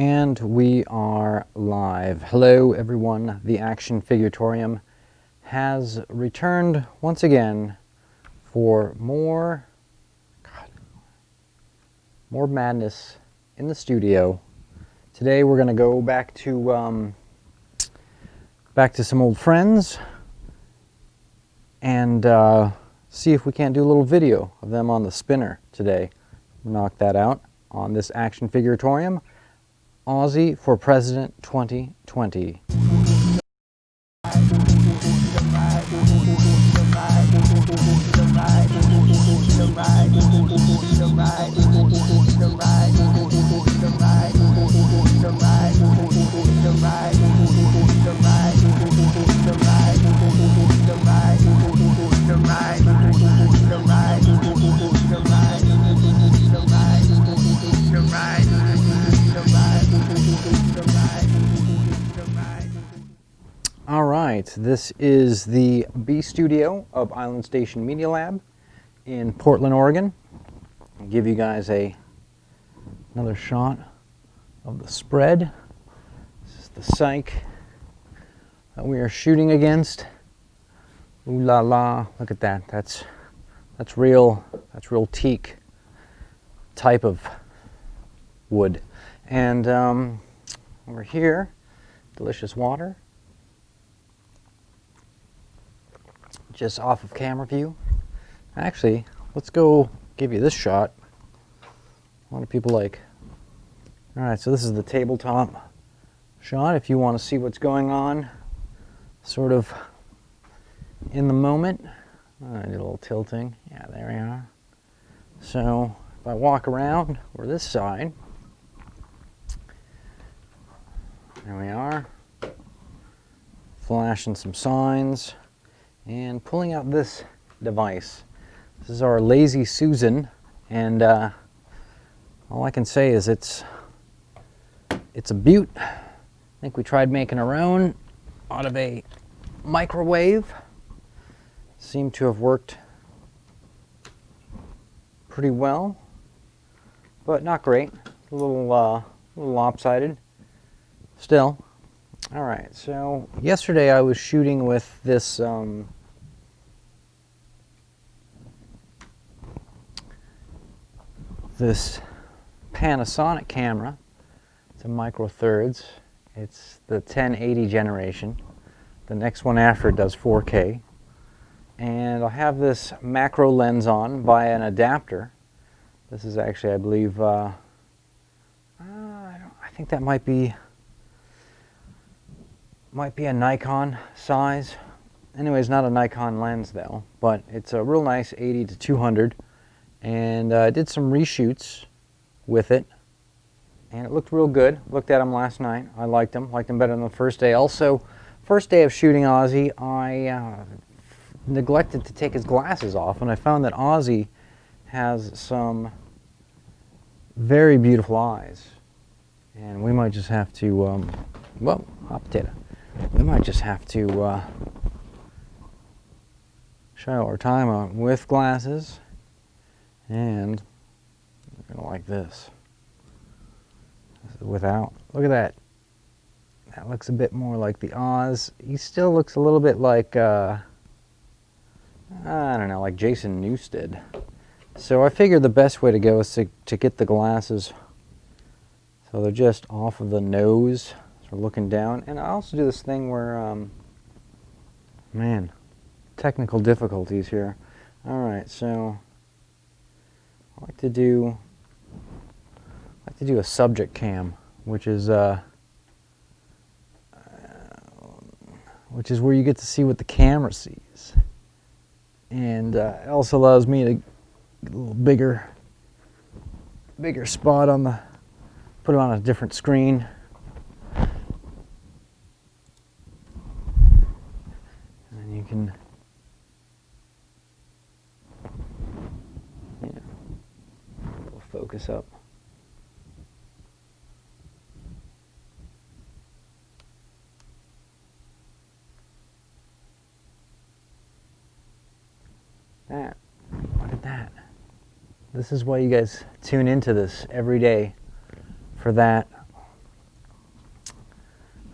And we are live. Hello everyone. The Action Figure-Atorium has returned once again for more madness in the studio. Today we're going to go back to some old friends and see if we can't do a little video of them on the spinner today. Knock that out on this Action Figure-Atorium. Ozzy for President 2020. All right, this is the B studio of Island Station Media Lab in Portland, Oregon. I'll give you guys another shot of the spread. This is the cyc that we are shooting against. Ooh la la! Look at that. That's real teak type of wood. And over here, delicious water. Just off of camera view. Actually, let's go give you this shot. A lot of people like. All right, so this is the tabletop shot. If you want to see what's going on, sort of in the moment. I did a little tilting. Yeah, there we are. So if I walk around or this side, there we are. Flashing some signs. And pulling out this device. This is our Lazy Susan, and all I can say is it's a beaut. I think we tried making our own out of a microwave. Seemed to have worked pretty well, but not great. A little lopsided. Still. All right, so yesterday I was shooting with this this Panasonic camera. It's a Micro Thirds. It's the 1080 generation. The next one after it does 4K. And I'll have this macro lens on via an adapter. This is actually, I believe, I think that might be a Nikon size. Anyways, not a Nikon lens though, but it's a real nice 80 to 200. And I did some reshoots with it, and it looked real good. Looked at them last night. I liked them better than the first day. Also, first day of shooting Ozzy, I neglected to take his glasses off, and I found that Ozzy has some very beautiful eyes. And we might just have to, whoa, hot potato. We might just have to show our time on with glasses, and you're gonna like this. This is without. Look at that. That looks a bit more like the Oz. He still looks a little bit like I don't know, like Jason Newsted. So I figured the best way to go is to get the glasses so they're just off of the nose. So we're looking down. And I also do this thing where, man, technical difficulties here. All right, so I like to do a subject cam, which is where you get to see what the camera sees, and it also allows me to get a little bigger spot on the, put it on a different screen. And you can, we'll focus up. Look at that. This is why you guys tune into this every day, for that.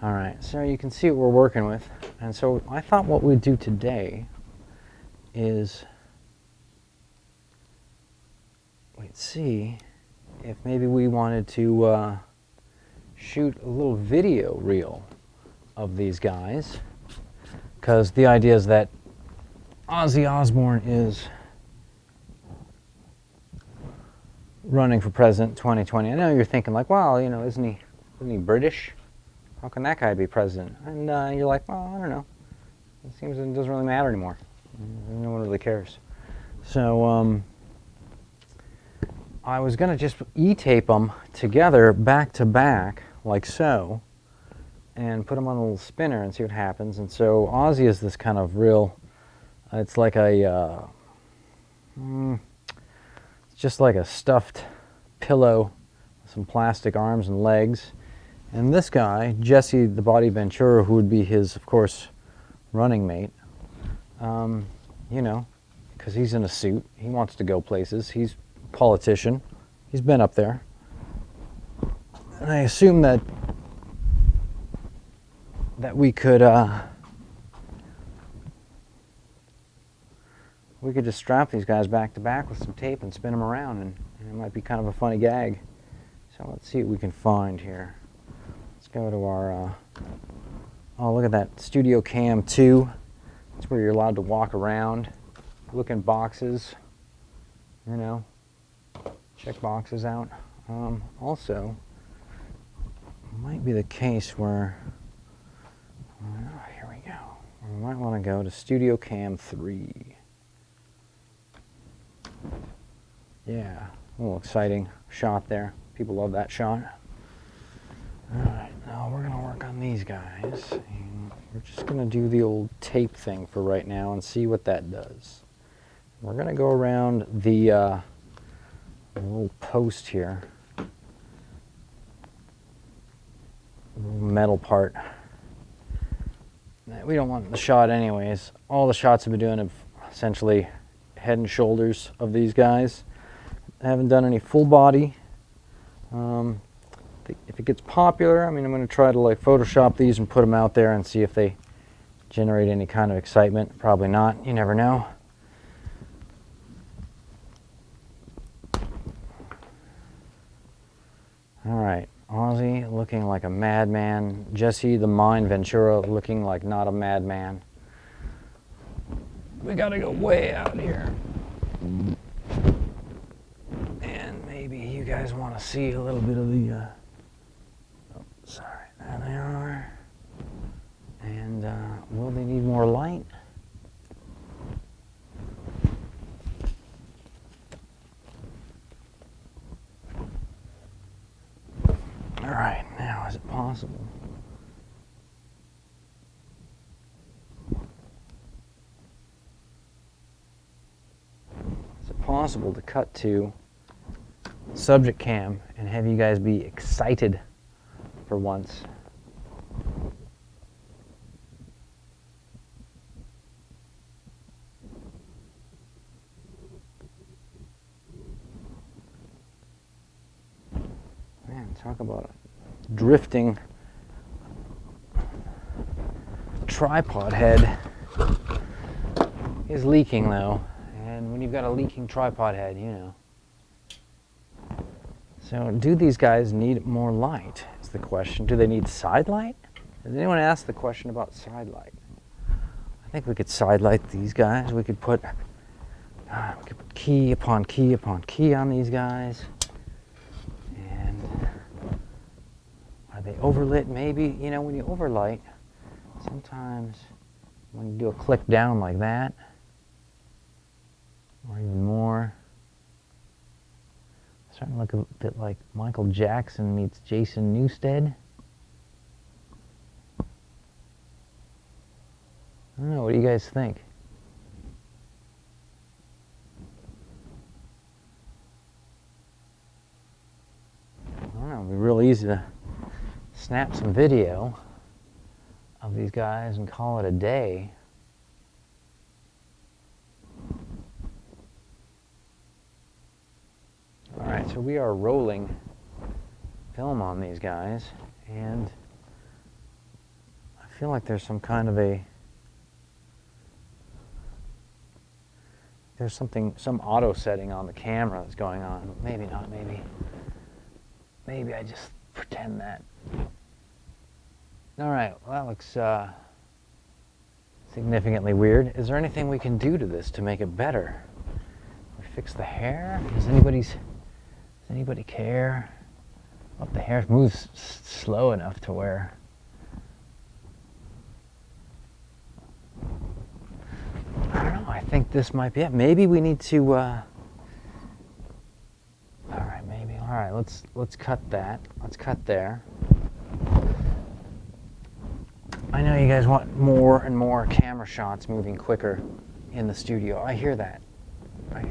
All right, so you can see what we're working with. And so I thought what we'd do today is we'd see if maybe we wanted to shoot a little video reel of these guys, because the idea is that Ozzy Osbourne is running for president 2020. I know you're thinking like, well, you know, isn't he British? How can that guy be president? And you're like, well, I don't know. It seems it doesn't really matter anymore. No one really cares. So I was going to just e-tape them together back to back, like so, and put them on a little spinner and see what happens. And so Ozzy is this kind of real, it's like a, it's just like a stuffed pillow with some plastic arms and legs. And this guy, Jesse the Body Ventura, who would be his, of course, running mate, you know, because he's in a suit, he wants to go places, he's a politician, he's been up there. And I assume that we could just strap these guys back to back with some tape and spin them around, and it might be kind of a funny gag. So let's see what we can find here. Let's go to our, oh, look at that, Studio Cam 2. That's where you're allowed to walk around, look in boxes, you know, check boxes out. Also, it might be the case where, here we go. We might want to go to Studio Cam 3. Yeah, a little exciting shot there. People love that shot. Alright, now we're going to work on these guys. And we're just going to do the old tape thing for right now and see what that does. We're going to go around the little post here. Little metal part. We don't want the shot anyways. All the shots I've been doing have essentially head and shoulders of these guys. I haven't done any full body. If it gets popular, I mean, I'm going to try to like Photoshop these and put them out there and see if they generate any kind of excitement. Probably not. You never know. All right, Ozzy looking like a madman. Jesse the Mind Ventura looking like not a madman. We got to go way out here. And maybe you guys want to see a little bit of the, oh, sorry, there they are. And will they need more light? All right, now is it possible? Is it possible to cut to subject cam and have you guys be excited for once? Man, talk about a drifting tripod head. Is leaking though, and when you've got a leaking tripod head, you know. So do these guys need more light is the question. Do they need side light? Has anyone asked the question about side light? I think we could side light these guys. We could put key upon key upon key on these guys. And are they overlit? Maybe, you know, when you overlight, sometimes when you do a click down like that, or even more, starting to look a bit like Michael Jackson meets Jason Newsted. I don't know, what do you guys think? I don't know, it'd be real easy to snap some video of these guys and call it a day. All right, so we are rolling film on these guys, and feel like there's some kind of a, there's some auto setting on the camera that's going on. Maybe not, maybe I just pretend that. All right, well, that looks significantly weird. Is there anything we can do to this to make it better? We fix the hair? Does anybody care? Well, if the hair moves slow enough to where, I don't know, I think this might be it. Maybe we need to, all right, let's cut that. Let's cut there. I know you guys want more and more camera shots moving quicker in the studio. I hear that. Let's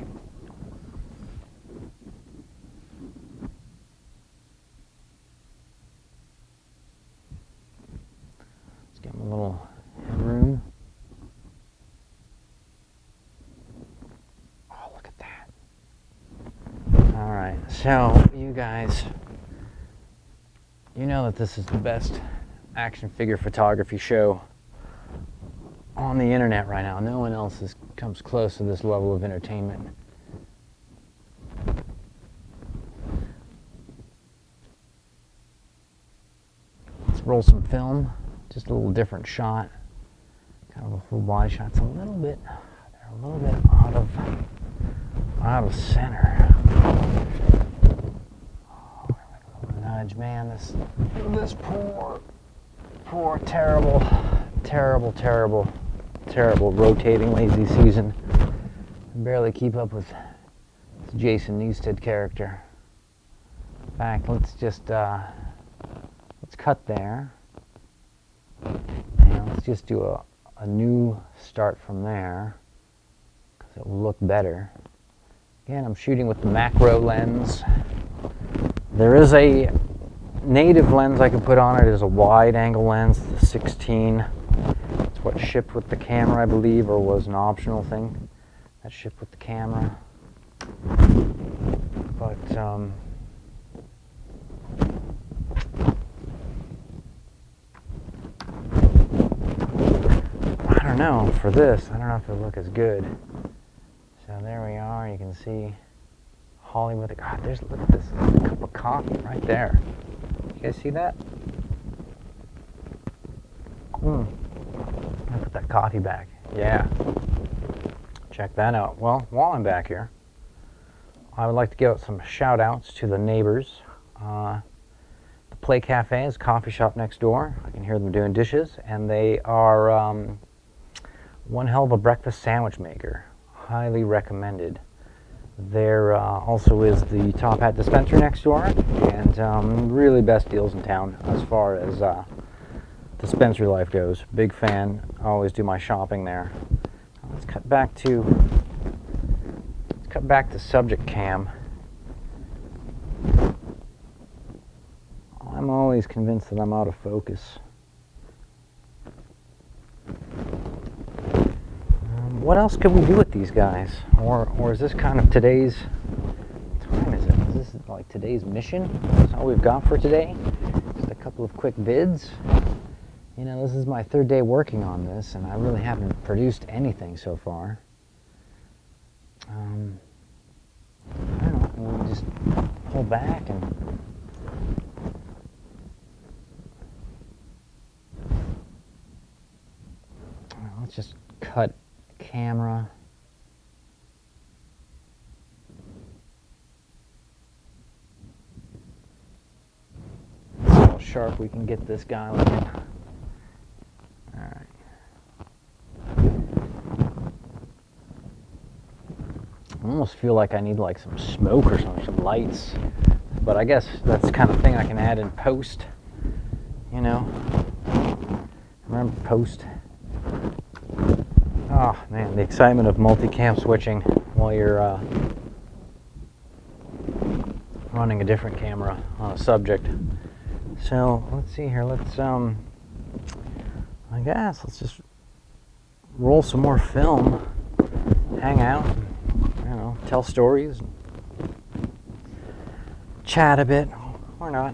give him a little headroom. Oh, look at that. All right, so you guys, you know that this is the best action figure photography show on the internet right now. No one else comes close to this level of entertainment. Let's roll some film, just a little different shot, kind of a full body shot. It's a little bit out of center. Oh, nudge, man, this poor, terrible rotating lazy Susan. I barely keep up with this Jason Newsted character. In fact, let's just let's cut there, and let's just do a new start from there, because it will look better. Again, I'm shooting with the macro lens. There is a native lens I can put on it. Is a wide angle lens, the 16. It's what shipped with the camera, I believe, or was an optional thing that shipped with the camera. But I don't know, for this, I don't know if it'll look as good. So there we are, you can see Hollywood. God, look at this, a cup of coffee right there. You guys see that? I'll put that coffee back. Yeah. Check that out. Well, while I'm back here, I would like to give out some shout outs to the neighbors. The Play Cafe is a coffee shop next door. I can hear them doing dishes, and they are one hell of a breakfast sandwich maker. Highly recommended. There also is the Top Hat dispensary next door, and really best deals in town as far as dispensary life goes. Big fan. I always do my shopping there. Let's cut back to subject cam. I'm always convinced that I'm out of focus. What else could we do with these guys? Or is this kind of today's, what time is it? Is this like today's mission? That's all we've got for today? Just a couple of quick vids. You know, this is my third day working on this, and I really haven't produced anything so far. I don't know, we'll just pull back and let's just cut camera. See how sharp we can get this guy looking. Alright. I almost feel like I need like some smoke or some lights. But I guess that's the kind of thing I can add in post. You know? Remember post? Oh man, the excitement of multicam switching while you're running a different camera on a subject. So let's see here. Let's I guess let's just roll some more film, hang out, and, you know, tell stories, and chat a bit, or not.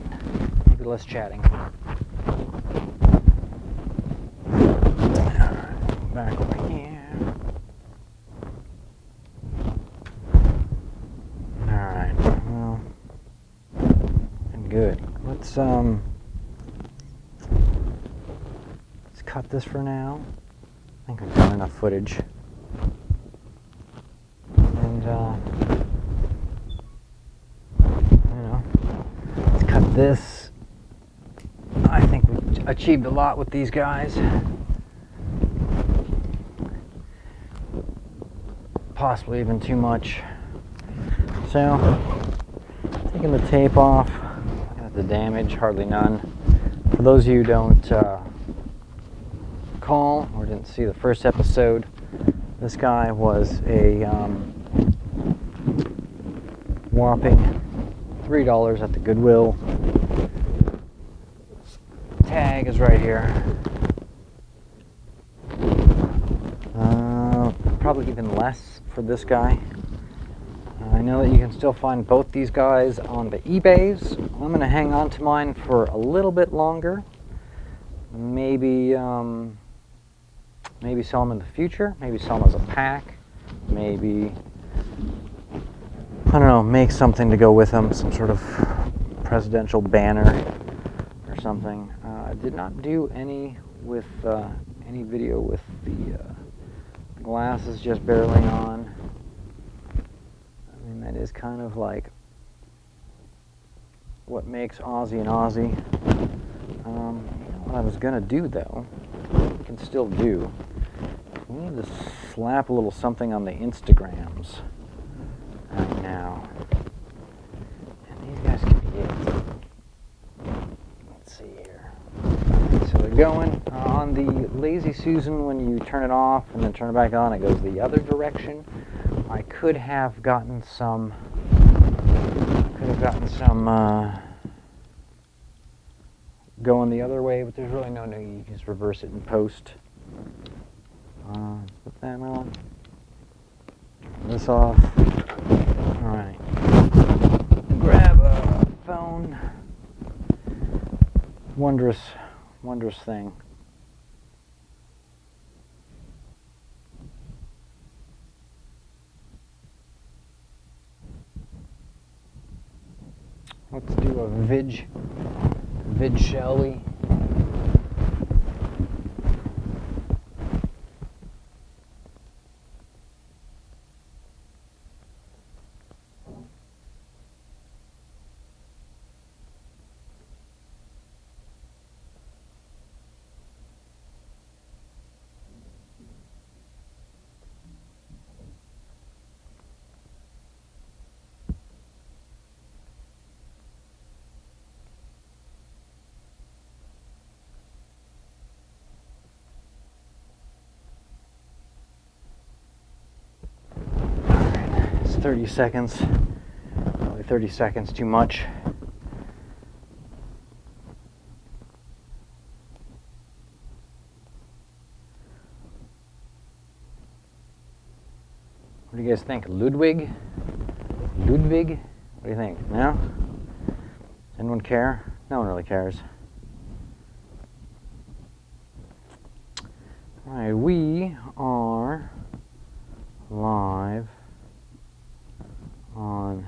Maybe less chatting. good. Let's cut this for now. I think I've got enough footage. And you know, let's cut this. I think we achieved a lot with these guys. Possibly even too much. So, taking the tape off. Looking at the damage, hardly none. For those of you who don't call or didn't see the first episode, this guy was a whopping $3 at the Goodwill. Tag is right here. Probably even less for this guy. I know that you can still find both these guys on the eBays. I'm going to hang on to mine for a little bit longer. Maybe maybe sell them in the future. Maybe sell them as a pack. Maybe, I don't know, make something to go with them. Some sort of presidential banner or something. I did not do any with any video with the glasses just barely on. I mean, that is kind of like what makes Ozzy an Ozzy. You know what I was gonna do though, we can still do. We need to slap a little something on the Instagrams right now. And these guys can be it. Let's see here. So they're going on the Lazy Susan. When you turn it off and then turn it back on, it goes the other direction. I could have gotten some going the other way, but there's really no need. You can just reverse it in post. Let's put that on. This off. All right. Grab a phone. Wondrous thing. Let's do a vid, shall we? It's 30 seconds. Probably 30 seconds too much. What do you guys think? Ludwig? What do you think? No? Anyone care? No one really cares. Alright, we are live on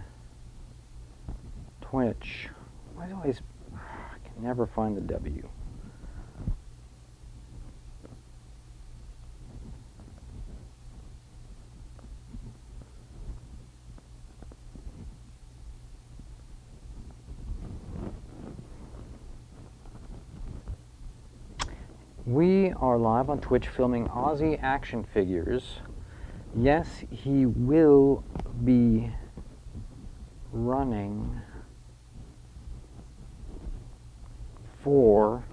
Twitch. Why do I can never find the W? We are live on Twitch filming Ozzy action figures. Yes, he will be running for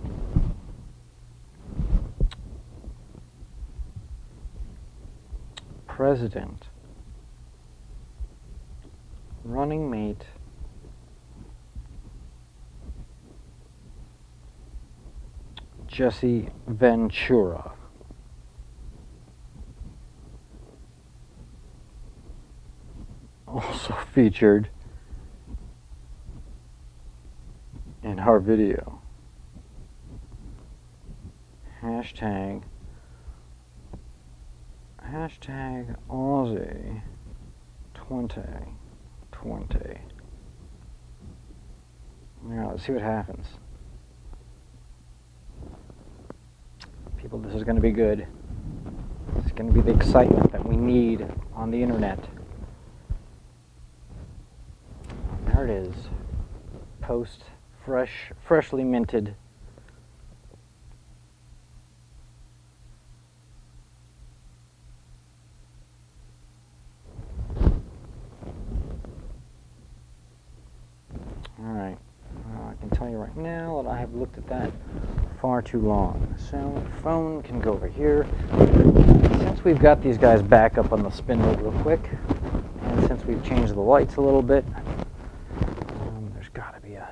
president. Running mate Jesse Ventura. Also featured in our video. Hashtag Ozzy 2020. Now let's see what happens. People, this is going to be good. It's going to be the excitement that we need on the internet. There it is. Post, freshly minted. Alright, I can tell you right now that I have looked at that far too long. So, phone can go over here. Since we've got these guys back up on the spindle real quick, and since we've changed the lights a little bit, there's got to be a...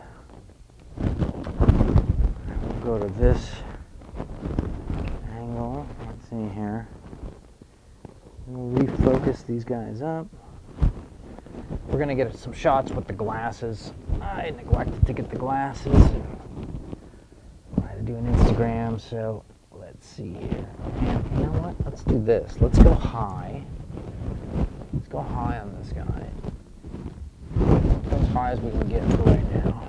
We'll go to this angle. Let's see here. We'll refocus these guys up. We're going to get some shots with the glasses. I neglected to get the glasses. I had to do an Instagram, so let's see here. And you know what? Let's do this. Let's go high. Let's go high on this guy. As high as we can get for right now.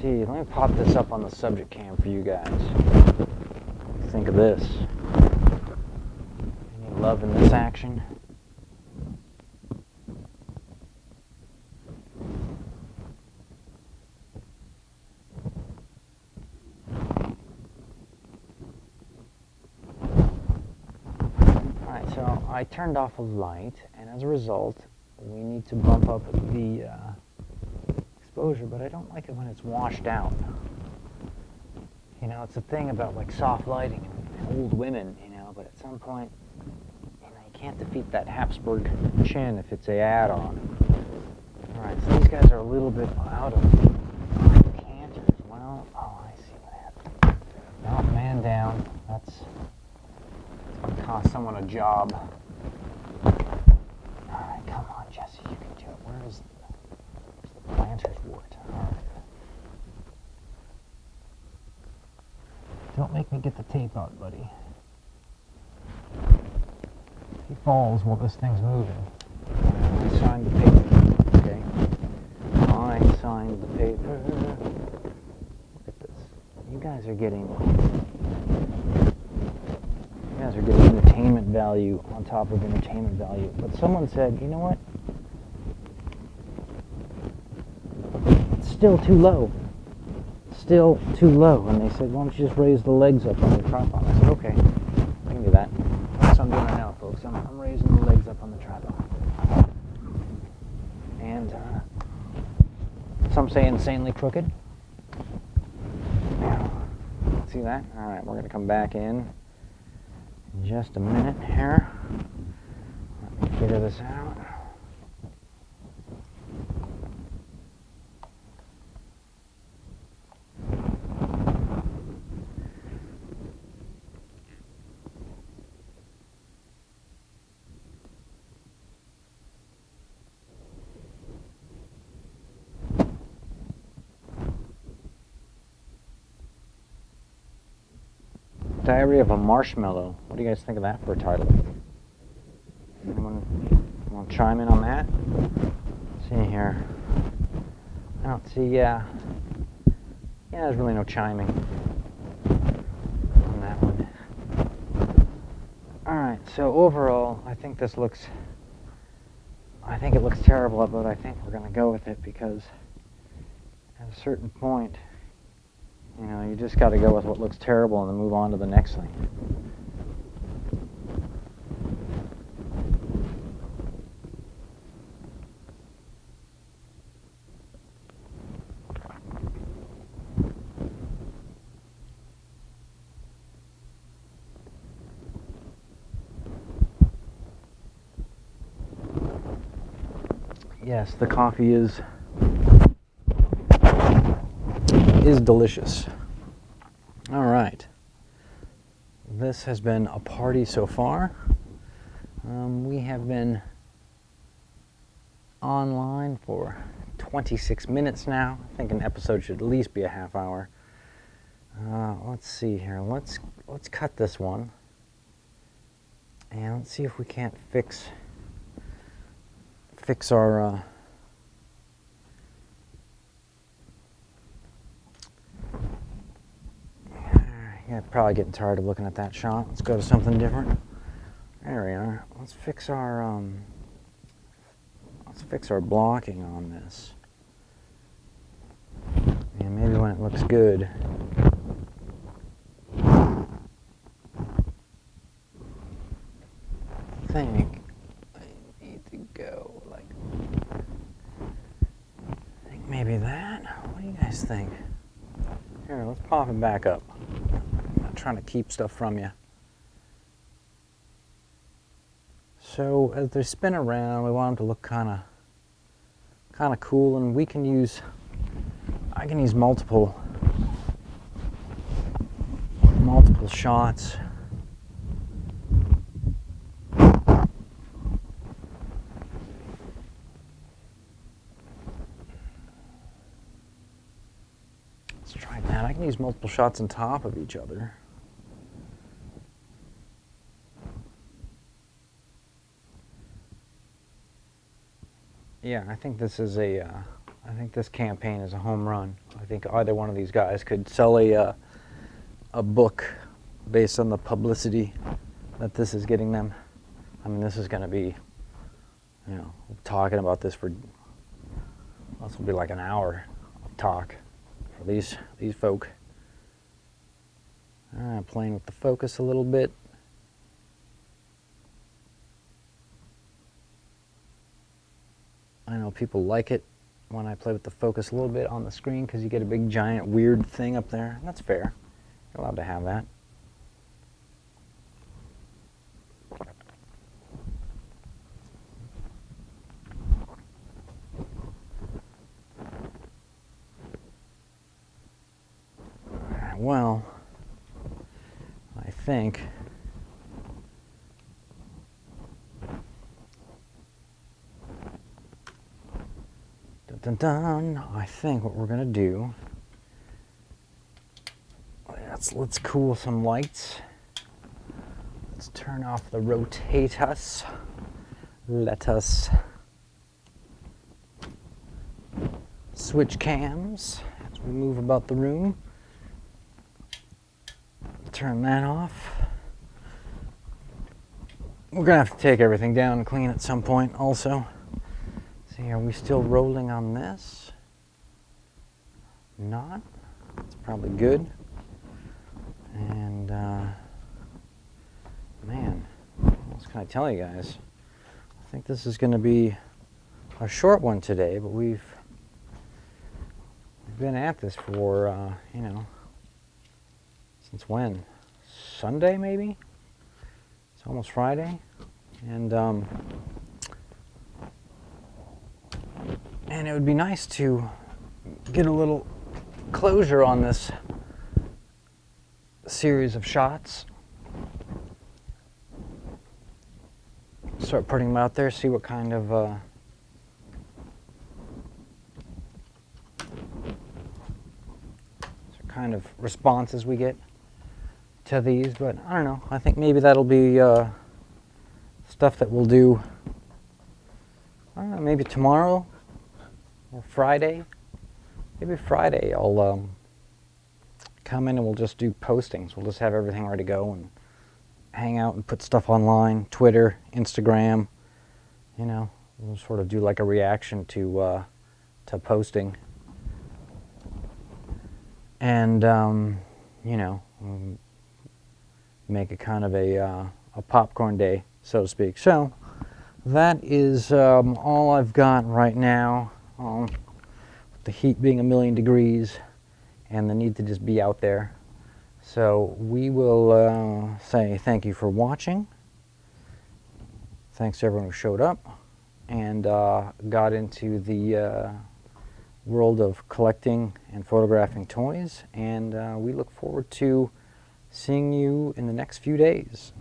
Let me pop this up on the subject cam for you guys. What do you think of this? Any love in this action? Alright, so I turned off a light, and as a result, we need to bump up the exposure, but I don't like it when it's washed out. You know, it's a thing about like soft lighting and old women, you know, but at some point, you know, you can't defeat that Habsburg chin if it's a add-on. Alright, so these guys are a little bit out of canters. Well, oh, I see what happened. No, man down. That's going to cost someone a job. Alright, come on, Jesse, you can do it. Where is the planter's wart? Alright. Don't make me get the tape out, buddy. He falls while this thing's moving. I signed the paper. Okay. I signed the paper. Look at this. You guys are getting entertainment value on top of entertainment value. But someone said, you know what? It's still too low. Still too low. And they said, why don't you just raise the legs up on the tripod? I said, okay, I can do that. That's what I'm doing right now, folks. I'm raising the legs up on the tripod. And some say insanely crooked. See that? Alright, we're going to come back in just a minute here. Let me figure this out. Diary of a Marshmallow. What do you guys think of that for a title? Anyone want to chime in on that? Let's see here. I don't see, yeah, there's really no chiming on that one. Alright, so overall, I think it looks terrible, but I think we're going to go with it because at a certain point, you know, you just got to go with what looks terrible and then move on to the next thing. Yes, the coffee is delicious. All right. This has been a party so far. We have been online for 26 minutes now. I think an episode should at least be a half hour. Let's see here. Let's cut this one, and let's see if we can't fix our yeah, probably getting tired of looking at that shot. Let's go to something different. There we are. Let's fix our blocking on this. And maybe when it looks good, I think I need to go like, I think maybe that. What do you guys think? Here, let's pop it back up. I'm not trying to keep stuff from you. So as they spin around, we want them to look kind of cool, and I can use multiple shots. Let's try that. I can use multiple shots on top of each other. Yeah, I think this is I think this campaign is a home run. I think either one of these guys could sell a book based on the publicity that this is getting them. I mean, this is going to be, you know, talking about this for, this will be like an hour of talk for these folk. Playing with the focus a little bit. I know people like it when I play with the focus a little bit on the screen because you get a big giant weird thing up there. And that's fair. You're allowed to have that. Well, I think I think what we're gonna do, let's cool some lights. Let's turn off the rotatus. Let us switch cams as we move about the room. Turn that off. We're gonna have to take everything down and clean at some point also. See, are we still rolling on this? Not. It's probably good. And man, what else can I tell you guys? I think this is going to be a short one today, but we've been at this for you know, since when? Sunday maybe? It's almost Friday, and it would be nice to get a little closure on this series of shots. Start putting them out there, see what kind of responses we get to these. But I don't know, I think maybe that'll be stuff that we'll do, I don't know, maybe tomorrow or Friday. Maybe Friday I'll come in and we'll just do postings. We'll just have everything ready to go and hang out and put stuff online, Twitter, Instagram, you know, we'll sort of do like a reaction to posting. And, you know, make it kind of a popcorn day, so to speak. So that is all I've got right now. With the heat being 1,000,000 degrees and the need to just be out there. So we will say thank you for watching. Thanks to everyone who showed up and got into the world of collecting and photographing toys. And we look forward to seeing you in the next few days.